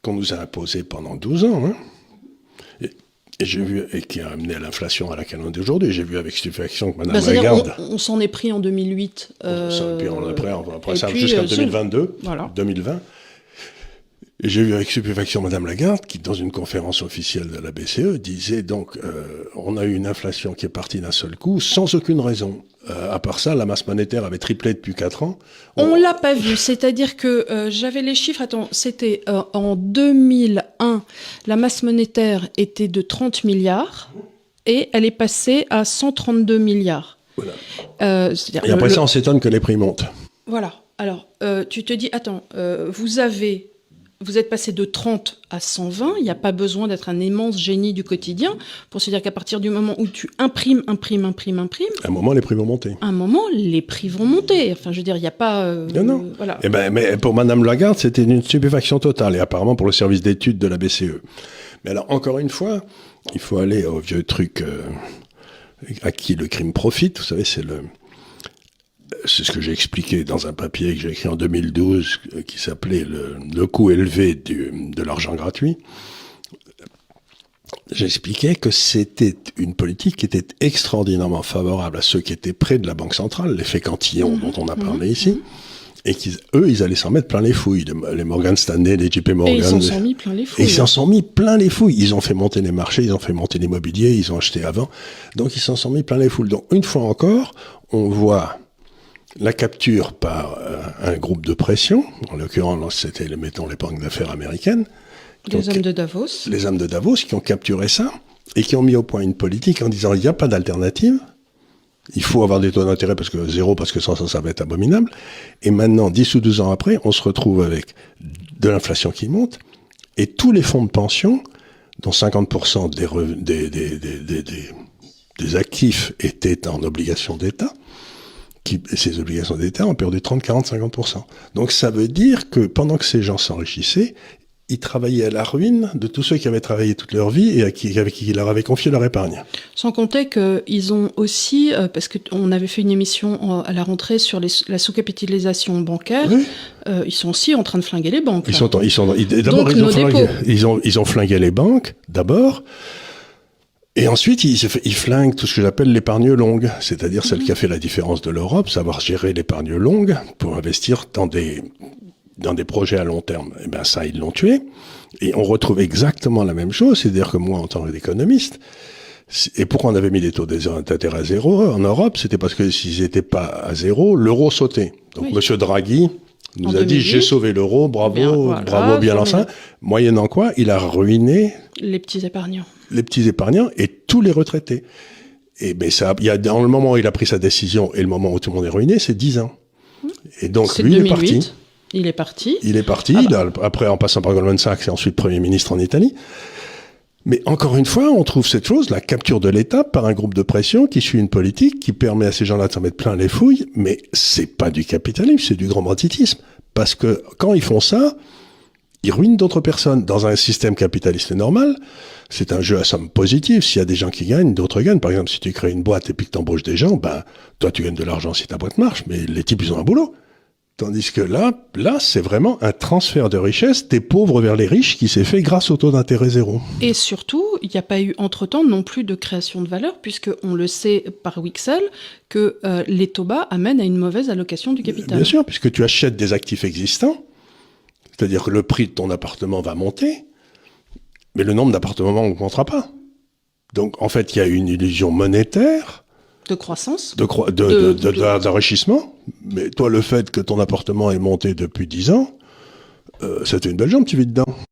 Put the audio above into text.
qu'on nous a imposé pendant 12 ans, hein. Et j'ai vu, et qui a amené à l'inflation à laquelle on est aujourd'hui. J'ai vu avec stupéfaction que Mme Lagarde... On s'en est pris en 2008. Puis après ça jusqu'en 2022, voilà. 2020. Et j'ai vu avec stupéfaction Mme Lagarde, qui, dans une conférence officielle de la BCE, disait donc on a eu une inflation qui est partie d'un seul coup, sans aucune raison. À part ça, la masse monétaire avait triplé depuis 4 ans. On l'a pas vu, c'est-à-dire que j'avais les chiffres, c'était en 2001, la masse monétaire était de 30 milliards et elle est passée à 132 milliards. Voilà. Et après ça, on s'étonne que les prix montent. Voilà. Alors, tu te dis, attends, vous êtes passé de 30 à 120, il n'y a pas besoin d'être un immense génie du quotidien pour se dire qu'à partir du moment où tu imprimes... À un moment, les prix vont monter. À un moment, les prix vont monter. Enfin, je veux dire, il n'y a pas... non. Voilà. Mais pour Mme Lagarde, c'était une stupéfaction totale, et apparemment pour le service d'études de la BCE. Mais alors, encore une fois, il faut aller au vieux truc à qui le crime profite. Vous savez, c'est ce que j'ai expliqué dans un papier que j'ai écrit en 2012 qui s'appelait le coût élevé de l'argent gratuit. J'expliquais que c'était une politique qui était extraordinairement favorable à ceux qui étaient près de la Banque centrale, l'effet Cantillon dont on a parlé ici, et qu'eux, ils allaient s'en mettre plein les fouilles, les Morgan Stanley, les JP Morgan. Et ils s'en sont mis plein les fouilles. Et ils s'en sont mis plein les fouilles. Ils ont fait monter les marchés, ils ont fait monter l'immobilier, ils ont acheté avant. Donc ils s'en sont mis plein les fouilles. Donc une fois encore, on voit la capture par un groupe de pression, en l'occurrence c'était, mettons, les banques d'affaires américaines. Les hommes de Davos. Les hommes de Davos qui ont capturé ça et qui ont mis au point une politique en disant il n'y a pas d'alternative, il faut avoir des taux d'intérêt parce que sans ça va être abominable. Et maintenant, 10 ou 12 ans après, on se retrouve avec de l'inflation qui monte et tous les fonds de pension, dont 50% des actifs étaient en obligations d'État, ces obligations d'État ont perdu 30, 40, 50%. Donc ça veut dire que pendant que ces gens s'enrichissaient, ils travaillaient à la ruine de tous ceux qui avaient travaillé toute leur vie et qui leur avaient confié leur épargne. Sans compter qu'ils ont aussi, parce qu'on avait fait une émission à la rentrée sur la sous-capitalisation bancaire, oui. Ils sont aussi en train de flinguer les banques. Ils ont flingué les banques, d'abord. Et ensuite, ils flinguent tout ce que j'appelle l'épargne longue, c'est-à-dire celle qui a fait la différence de l'Europe, savoir gérer l'épargne longue pour investir dans des projets à long terme. Et bien ça, ils l'ont tué. Et on retrouve exactement la même chose, c'est-à-dire que moi, en tant qu'économiste, et pourquoi on avait mis des taux d'intérêt à zéro en Europe, c'était parce que s'ils n'étaient pas à zéro, l'euro sautait. Donc oui. Monsieur Draghi nous a dit « j'ai sauvé l'euro, bravo, bien lancé ». Moyennant quoi, il a ruiné les petits épargnants et tous les retraités. Et ben ça, dans le moment où il a pris sa décision et le moment où tout le monde est ruiné, c'est 10 ans. Et donc lui, 2008, il est parti. Après, en passant par Goldman Sachs et ensuite Premier ministre en Italie. Mais encore une fois, on trouve cette chose, la capture de l'État par un groupe de pression qui suit une politique qui permet à ces gens-là de s'en mettre plein les fouilles. Mais c'est pas du capitalisme, c'est du grand banditisme. Parce que quand ils font ça, ils ruinent d'autres personnes. Dans un système capitaliste normal, c'est un jeu à somme positive. S'il y a des gens qui gagnent, d'autres gagnent. Par exemple, si tu crées une boîte et puis que tu embauches des gens, ben, toi, tu gagnes de l'argent si ta boîte marche, mais les types, ils ont un boulot. Tandis que là, c'est vraiment un transfert de richesse des pauvres vers les riches qui s'est fait grâce au taux d'intérêt zéro. Et surtout, il n'y a pas eu entre-temps non plus de création de valeur, puisqu'on le sait par Wixel, que les taux bas amènent à une mauvaise allocation du capital. Bien sûr, puisque tu achètes des actifs existants, c'est-à-dire que le prix de ton appartement va monter, mais le nombre d'appartements n'augmentera pas. Donc, en fait, il y a une illusion monétaire... De croissance. D'enrichissement. Mais toi, le fait que ton appartement est monté depuis 10 ans, ça te fait une belle jambe, tu vis dedans.